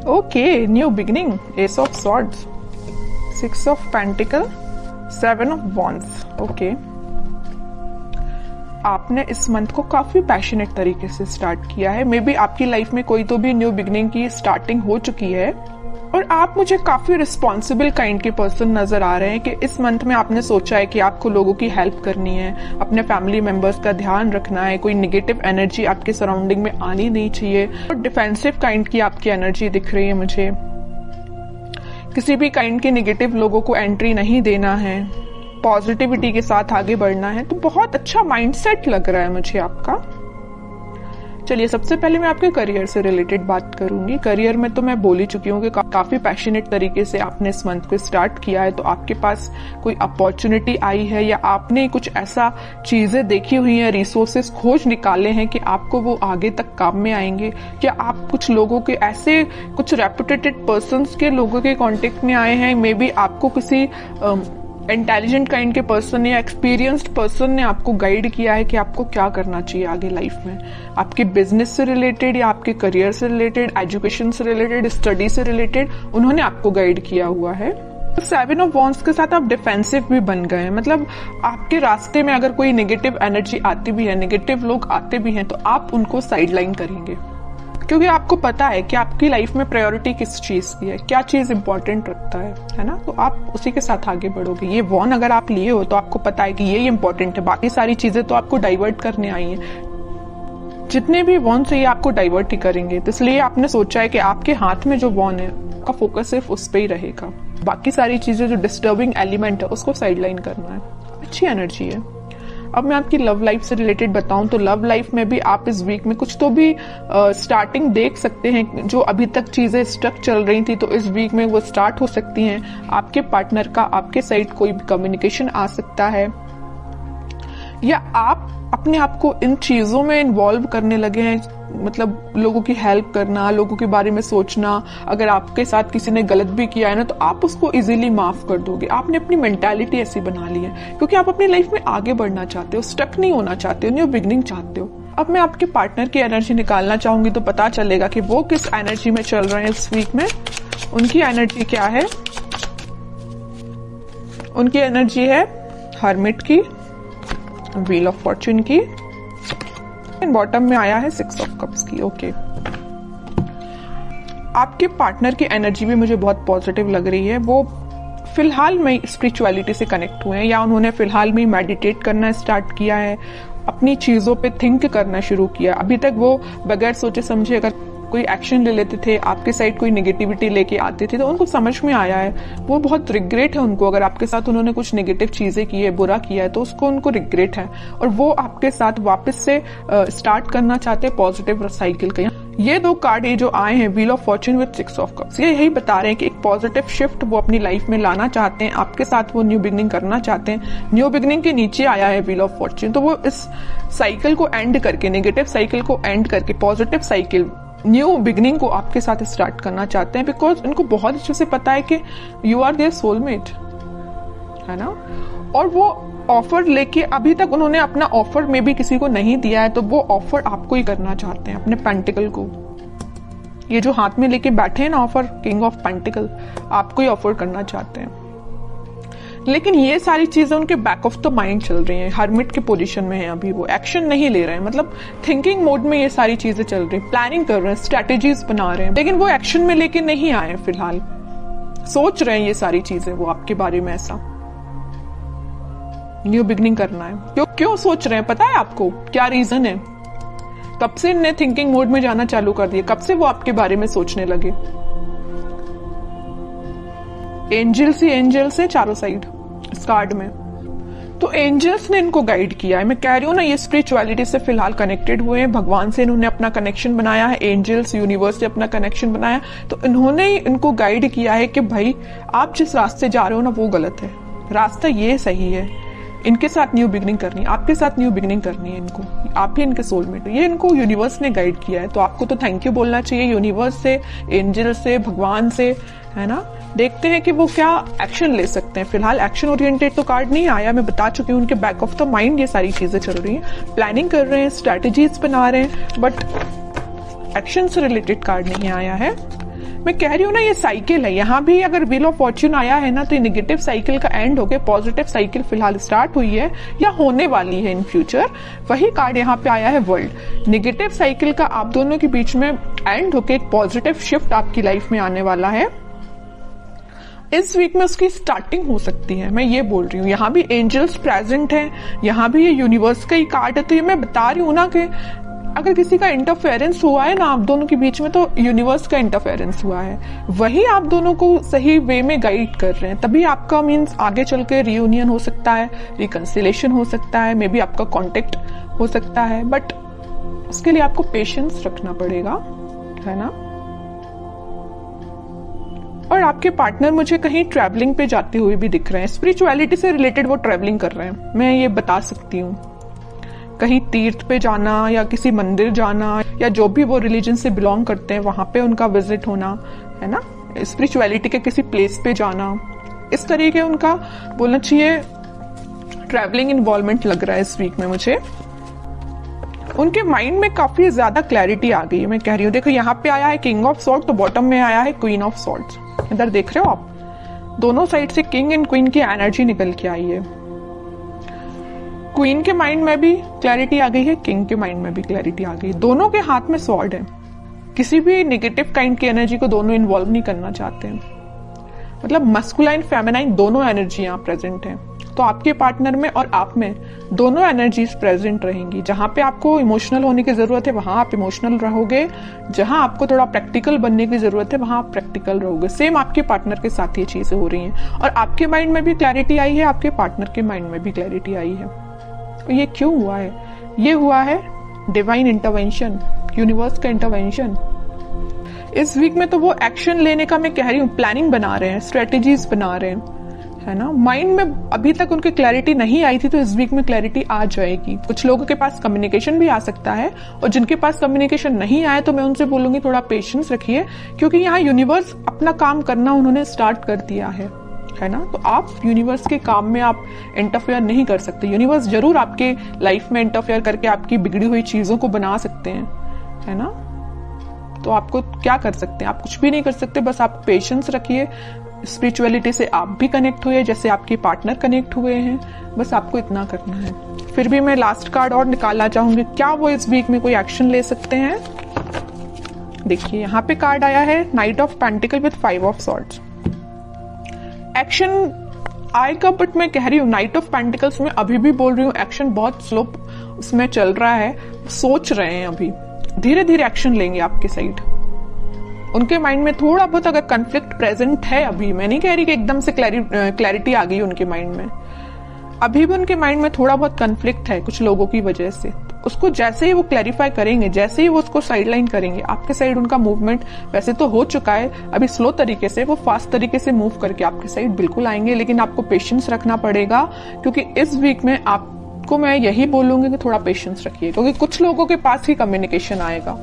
Okay, new beginning, S of swords, 6 of pentacle, 7 of wands. Okay, आपने इस month को काफी पैशनेट तरीके से स्टार्ट किया है। मे बी आपकी लाइफ में कोई तो भी न्यू बिगिनिंग की स्टार्टिंग हो चुकी है और आप मुझे काफी रिस्पॉन्सिबल काइंड के पर्सन नजर आ रहे हैं कि इस मंथ में आपने सोचा है कि आपको लोगों की हेल्प करनी है, अपने फैमिली मेंबर्स का ध्यान रखना है, कोई नेगेटिव एनर्जी आपके सराउंडिंग में आनी नहीं चाहिए। और डिफेंसिव काइंड की आपकी एनर्जी दिख रही है मुझे, किसी भी काइंड के नेगेटिव लोगों को एंट्री नहीं देना है, पॉजिटिविटी के साथ आगे बढ़ना है। तो बहुत अच्छा माइंडसेट लग रहा है मुझे आपका। चलिए, सबसे पहले मैं आपके करियर से रिलेटेड बात करूंगी। करियर में तो मैं बोल ही चुकी हूँ कि काफी पैशनेट तरीके से आपने इस मंथ को स्टार्ट किया है। तो आपके पास कोई अपॉर्चुनिटी आई है या आपने कुछ ऐसा चीजें देखी हुई हैं, रिसोर्सेस खोज निकाले हैं कि आपको वो आगे तक काम में आएंगे। क्या आप कुछ लोगों के ऐसे कुछ रेपुटेटेड पर्संस के लोगों के कांटेक्ट में आए हैं? मे बी आपको किसी इंटेलिजेंट काइंड के पर्सन या एक्सपीरियंस्ड पर्सन ने आपको गाइड किया है कि आपको क्या करना चाहिए आगे लाइफ में। आपके बिजनेस से रिलेटेड या आपके करियर से रिलेटेड, एजुकेशन से रिलेटेड, स्टडी से रिलेटेड उन्होंने आपको गाइड किया हुआ है। 7 ऑफ वॉन्ड्स के साथ आप डिफेंसिव भी बन गए हैं। मतलब आपके रास्ते में अगर कोई नेगेटिव एनर्जी आती भी है, नेगेटिव लोग आते भी हैं, तो आप उनको साइडलाइन करेंगे, क्योंकि आपको पता है कि आपकी लाइफ में प्रायोरिटी किस चीज की है, क्या चीज इंपॉर्टेंट रखता है ना। तो आप उसी के साथ आगे बढ़ोगे। ये वॉन अगर आप लिए हो तो आपको पता है कि ये इंपॉर्टेंट है, बाकी सारी चीजें तो आपको डाइवर्ट करने आई हैं। जितने भी वॉन से ये आपको डाइवर्ट ही करेंगे, तो इसलिए आपने सोचा है कि आपके हाथ में जो वॉन है आपका फोकस सिर्फ उस पर ही रहेगा। बाकी सारी चीजें जो डिस्टर्बिंग एलिमेंट है उसको साइडलाइन करना है। अच्छी एनर्जी है। अब मैं आपकी लव लाइफ से रिलेटेड बताऊं तो लव लाइफ में भी आप इस वीक में कुछ तो भी स्टार्टिंग देख सकते हैं। जो अभी तक चीजें स्टक चल रही थी तो इस वीक में वो स्टार्ट हो सकती हैं। आपके पार्टनर का आपके साइड कोई भी कम्युनिकेशन आ सकता है, या आप अपने आप को इन चीजों में इन्वॉल्व करने लगे हैं। मतलब लोगों की हेल्प करना, लोगों के बारे में सोचना। अगर आपके साथ किसी ने गलत भी किया है ना, तो आप उसको इजीली माफ कर दोगे। आपने अपनी मेंटालिटी ऐसी बना ली है क्योंकि आप अपनी लाइफ में आगे बढ़ना चाहते हो, स्टक नहीं होना चाहते हो, न्यू बिगिनिंग चाहते हो। अब मैं आपके पार्टनर की एनर्जी निकालना चाहूंगी तो पता चलेगा कि वो किस एनर्जी में चल रहे हैं इस वीक में। उनकी एनर्जी क्या है? उनकी एनर्जी है हर्मिट की, व्हील ऑफ फॉर्च्यून की, बॉटम में आया है 6 ऑफ कप्स की। ओके, आपके पार्टनर की एनर्जी भी मुझे बहुत पॉजिटिव लग रही है। वो फिलहाल में स्पिरिचुअलिटी से कनेक्ट हुए हैं, या उन्होंने फिलहाल में मेडिटेट करना स्टार्ट किया है, अपनी चीजों पे थिंक करना शुरू किया। अभी तक वो बगैर सोचे समझे अगर कोई एक्शन ले लेते थे, आपके साइड कोई नेगेटिविटी लेके आते थे, तो उनको समझ में आया है। वो बहुत रिग्रेट है उनको, अगर आपके साथ उन्होंने कुछ नेगेटिव चीजें की है, बुरा किया है, तो उसको उनको रिग्रेट है और वो आपके साथ वापस से स्टार्ट करना चाहते हैं पॉजिटिव साइकिल का। ये 2 कार्ड ये जो आए हैं, wheel of Fortune with 6 of cups, ये यही बता रहे हैं कि एक पॉजिटिव शिफ्ट वो अपनी लाइफ में लाना चाहते हैं। आपके साथ वो न्यू बिगिनिंग करना चाहते हैं। न्यू बिगिनिंग के नीचे आया है व्हील ऑफ फॉर्च्यून, तो वो इस साइकिल को एंड करके, नेगेटिव साइकिल को एंड करके पॉजिटिव साइकिल, न्यू बिगिनिंग को आपके साथ स्टार्ट करना चाहते हैं। बिकॉज उनको बहुत अच्छे से पता है कि यू आर देयर सोलमेट, है ना। और वो ऑफर लेके, अभी तक उन्होंने अपना ऑफर में भी किसी को नहीं दिया है, तो वो ऑफर आपको ही करना चाहते हैं, अपने पेंटिकल को। ये जो हाथ में लेके बैठे हैं ना ऑफर, किंग ऑफ पेंटिकल, आपको ही ऑफर करना चाहते हैं। लेकिन ये सारी चीजें उनके बैक ऑफ द माइंड चल रही हैं। हर्मिट के पोजीशन में है अभी, वो एक्शन नहीं ले रहे हैं। मतलब थिंकिंग मोड में ये सारी चीजें चल रही हैं, प्लानिंग कर रहे हैं, स्ट्रेटेजीज बना रहे हैं, लेकिन वो एक्शन में लेके नहीं आए फिलहाल। सोच रहे हैं ये सारी चीजें वो आपके बारे में, ऐसा न्यू बिगिनिंग करना है। क्यों सोच रहे हैं पता है आपको? क्या रीजन है? कब से इन्हें थिंकिंग मोड में जाना चालू कर दिया? कब से वो आपके बारे में सोचने लगे? एंजल्स ही एंजल्स है चारों साइड इस कार्ड में। तो एंजल्स ने इनको गाइड किया है। मैं कह रही हूँ ना, ये स्पिरिचुअलिटी से फिलहाल कनेक्टेड हुए हैं, भगवान से इन्होंने अपना कनेक्शन बनाया है, एंजल्स यूनिवर्स से अपना कनेक्शन बनाया। तो इन्होंने ही इनको गाइड किया है कि भाई आप जिस रास्ते जा रहे हो ना वो गलत है, रास्ता ये सही है। इनके साथ न्यू बिगिनिंग करनी है, आपके साथ न्यू बिगिनिंग करनी है इनको, आप ही इनके सोलमेट हो। ये इनको यूनिवर्स ने गाइड किया है, तो आपको तो थैंक यू बोलना चाहिए यूनिवर्स से, एंजल से, भगवान से, है ना। देखते हैं कि वो क्या एक्शन ले सकते हैं। फिलहाल एक्शन ओरिएंटेड तो कार्ड नहीं आया, मैं बता चुकी हूँ। उनके बैक ऑफ द माइंड ये सारी चीजें चल रही हैं, प्लानिंग कर रहे हैं, स्ट्रैटेजीज बना रहे हैं, बट एक्शन से रिलेटेड कार्ड नहीं आया है। मैं कह रही हूँ ना, ये साइकिल है। यहाँ भी अगर व्हील ऑफ फॉर्च्यून आया है ना, तो ये नेगेटिव साइकिल का एंड होके पॉजिटिव साइकिल फिलहाल स्टार्ट हुई है या होने वाली है इन फ्यूचर। वही कार्ड यहाँ पे आया है वर्ल्ड। नेगेटिव साइकिल का आप दोनों के बीच में एंड होके एक पॉजिटिव शिफ्ट आपकी लाइफ में आने वाला है। इस वीक में उसकी स्टार्टिंग हो सकती है, मैं ये बोल रही हूँ। यहाँ भी एंजल्स प्रेजेंट हैं, यहाँ भी ये यूनिवर्स का ही कार्ड है। तो ये मैं बता रही हूँ ना कि अगर किसी का इंटरफेरेंस हुआ है ना आप दोनों के बीच में, तो यूनिवर्स का इंटरफेरेंस हुआ है, वही आप दोनों को सही वे में गाइड कर रहे हैं। तभी आपका मीन्स आगे चल के रियूनियन हो सकता है, रिकंसिलेशन हो सकता है, मे बी आपका कॉन्टेक्ट हो सकता है। बट उसके लिए आपको पेशेंस रखना पड़ेगा, है ना। और आपके पार्टनर मुझे कहीं ट्रैवलिंग पे जाते हुए भी दिख रहे हैं। स्पिरिचुअलिटी से रिलेटेड वो ट्रैवलिंग कर रहे हैं, मैं ये बता सकती हूँ। कहीं तीर्थ पे जाना या किसी मंदिर जाना, या जो भी वो रिलीजन से बिलोंग करते हैं वहां पे उनका विजिट होना, है ना। स्पिरिचुअलिटी के किसी प्लेस पे जाना, इस तरीके उनका बोलना चाहिए ट्रैवलिंग इन्वॉल्वमेंट लग रहा है इस वीक में मुझे। उनके माइंड में काफी ज्यादा क्लैरिटी आ गई है, मैं कह रही हूँ। देखो यहाँ पे आया है किंग ऑफ सॉर्ड, तो बॉटम में आया है क्वीन ऑफ सॉर्ड्स। इधर देख रहे हो आप, दोनों साइड से किंग एंड क्वीन की एनर्जी निकल के आई है। क्वीन के माइंड में भी क्लैरिटी आ गई है, किंग के माइंड में भी क्लैरिटी आ गई। दोनों के हाथ में स्वॉर्ड है। किसी भी नेगेटिव काइंड की एनर्जी को दोनों इन्वॉल्व नहीं करना चाहते हैं। मतलब मस्कुलाइन फेमिनाइन दोनों एनर्जी यहाँ प्रेजेंट है। तो आपके पार्टनर में और आप में दोनों एनर्जीज प्रेजेंट रहेंगी। जहां पे आपको इमोशनल होने की जरूरत है वहां आप इमोशनल रहोगे, जहां आपको थोड़ा प्रैक्टिकल बनने की जरूरत है वहां आप प्रैक्टिकल रहोगे। सेम आपके पार्टनर के साथ ये चीजें हो रही हैं। और आपके माइंड में भी क्लैरिटी आई है, आपके पार्टनर के माइंड में भी क्लैरिटी आई है। ये क्यों हुआ है? ये हुआ है डिवाइन इंटरवेंशन, यूनिवर्स का इंटरवेंशन। इस वीक में तो वो एक्शन लेने का मैं कह रही हूँ, प्लानिंग बना रहे हैं, स्ट्रेटेजीज बना रहे हैं, है ना। माइंड में अभी तक उनकी क्लैरिटी नहीं आई थी, तो इस वीक में क्लैरिटी आ जाएगी। कुछ लोगों के पास कम्युनिकेशन भी आ सकता है, और जिनके पास कम्युनिकेशन नहीं आया तो मैं उनसे बोलूंगी थोड़ा पेशेंस रखिए, क्योंकि यहाँ यूनिवर्स अपना काम करना उन्होंने स्टार्ट कर दिया है ना। तो आप यूनिवर्स के काम में आप इंटरफेयर नहीं कर सकते। यूनिवर्स जरूर आपके लाइफ में इंटरफेयर करके आपकी बिगड़ी हुई चीजों को बना सकते हैं, है ना। तो आपको क्या कर सकते हैं? आप कुछ भी नहीं कर सकते, बस आप पेशेंस रखिए। स्पिरिचुअलिटी से आप भी कनेक्ट हुए जैसे आपके पार्टनर कनेक्ट हुए हैं, बस आपको इतना करना है। फिर भी मैं लास्ट कार्ड और निकालना चाहूंगी, क्या वो इस वीक में कोई एक्शन ले सकते हैं। देखिए यहाँ पे कार्ड आया है night of pentacle with 5 of swords. Action आएगा, बट मैं कह रही हूँ नाइट ऑफ पेंटिकल्स में अभी भी बोल रही हूँ एक्शन बहुत स्लो उसमें चल रहा है। सोच रहे हैं, अभी धीरे धीरे एक्शन लेंगे आपके साइड। उनके माइंड में थोड़ा बहुत अगर कन्फ्लिक्ट प्रेजेंट है अभी, मैं नहीं कह रही कि एकदम से क्लैरिटी आ गई उनके माइंड में, अभी भी उनके माइंड में थोड़ा बहुत कन्फ्लिक्ट है कुछ लोगों की वजह से। उसको जैसे ही वो क्लैरिफाई करेंगे, जैसे ही वो उसको साइडलाइन करेंगे, आपके साइड उनका मूवमेंट वैसे तो हो चुका है, अभी स्लो तरीके से, वो फास्ट तरीके से मूव करके आपके साइड बिल्कुल आएंगे। लेकिन आपको पेशेंस रखना पड़ेगा, क्योंकि इस वीक में आपको मैं यही बोलूंगी कि थोड़ा पेशेंस रखिए, क्योंकि कुछ लोगों के पास ही कम्युनिकेशन आएगा,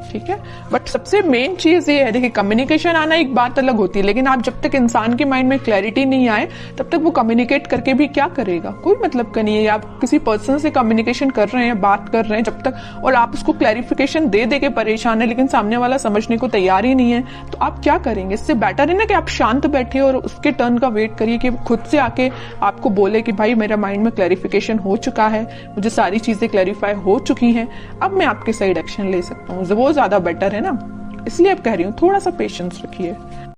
ठीक है। बट सबसे मेन चीज ये है, देखिए कम्युनिकेशन आना एक बात अलग होती है, लेकिन आप जब तक इंसान के माइंड में क्लैरिटी नहीं आए तब तक वो कम्युनिकेट करके भी क्या करेगा, कोई मतलब का नहीं है। आप किसी पर्सन से कम्युनिकेशन कर रहे हैं, बात कर रहे हैं जब तक, और आप उसको क्लैरिफिकेशन दे दे के परेशान है, लेकिन सामने वाला समझने को तैयार ही नहीं है, तो आप क्या करेंगे। इससे बेटर है ना कि आप शांत बैठे और उसके टर्न का वेट करिए कि खुद से आके आपको बोले कि भाई मेरा माइंड में क्लैरिफिकेशन हो चुका है, मुझे सारी चीजें क्लैरिफाई हो चुकी हैं, अब मैं आपके साइड एक्शन ले सकता हूँ। वो ज्यादा बेटर है ना, इसलिए अब कह रही हूँ थोड़ा सा पेशेंस रखिए।